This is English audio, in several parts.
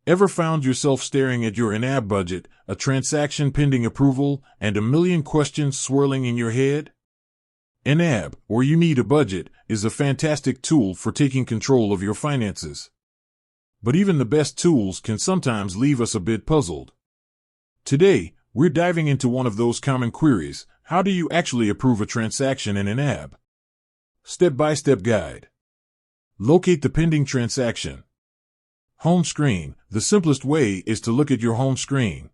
Ever found yourself staring at your YNAB budget, a transaction pending approval, and a million questions swirling in your head? YNAB, or You Need a Budget, is a fantastic tool for taking control of your finances. But even the best tools can sometimes leave us a bit puzzled. Today, we're diving into one of those common queries: how do you actually approve a transaction in YNAB? Step-by-step guide. Locate the pending transaction. Home screen. The simplest way is to look at your home screen.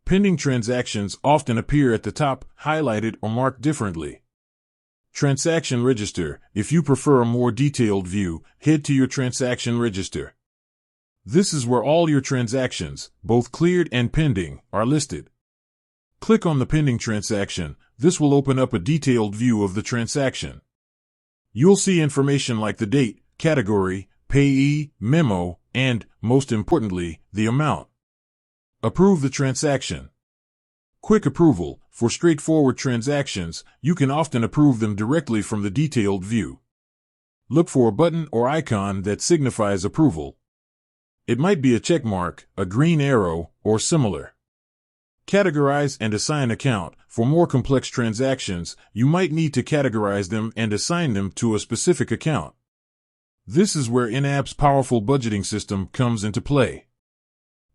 Pending transactions often appear at the top, highlighted or marked differently. Transaction register. If you prefer a more detailed view, head to your transaction register. This is where all your transactions, both cleared and pending, are listed. Click on the pending transaction. This will open up a detailed view of the transaction. You'll see information like the date, category, payee, memo, and, most importantly, the amount. Approve the transaction. Quick approval. For straightforward transactions, you can often approve them directly from the detailed view. Look for a button or icon that signifies approval. It might be a check mark, a green arrow, or similar. Categorize and assign account. For more complex transactions, you might need to categorize them and assign them to a specific account. This is where YNAB's powerful budgeting system comes into play.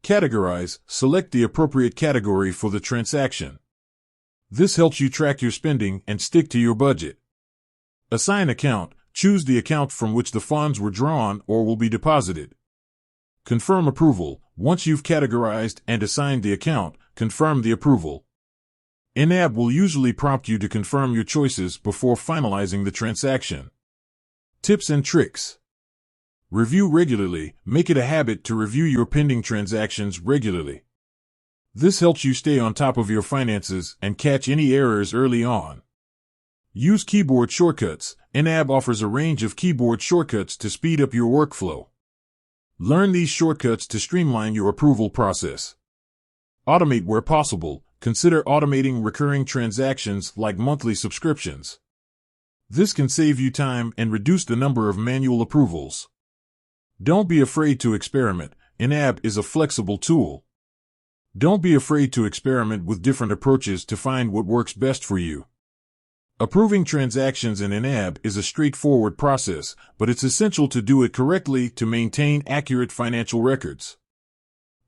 Categorize. Select the appropriate category for the transaction. This helps you track your spending and stick to your budget. Assign account. Choose the account from which the funds were drawn or will be deposited. Confirm approval. Once you've categorized and assigned the account, confirm the approval. YNAB will usually prompt you to confirm your choices before finalizing the transaction. Tips and tricks. Review regularly. Make it a habit to review your pending transactions regularly. This helps you stay on top of your finances and catch any errors early on. Use keyboard shortcuts. YNAB offers a range of keyboard shortcuts to speed up your workflow. Learn these shortcuts to streamline your approval process. Automate where possible. Consider automating recurring transactions like monthly subscriptions. This can save you time and reduce the number of manual approvals. Don't be afraid to experiment. YNAB is a flexible tool. Don't be afraid to experiment with different approaches to find what works best for you. Approving transactions in YNAB is a straightforward process, but it's essential to do it correctly to maintain accurate financial records.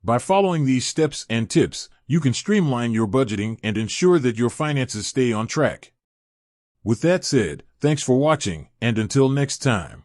By following these steps and tips, you can streamline your budgeting and ensure that your finances stay on track. With that said, thanks for watching, and until next time.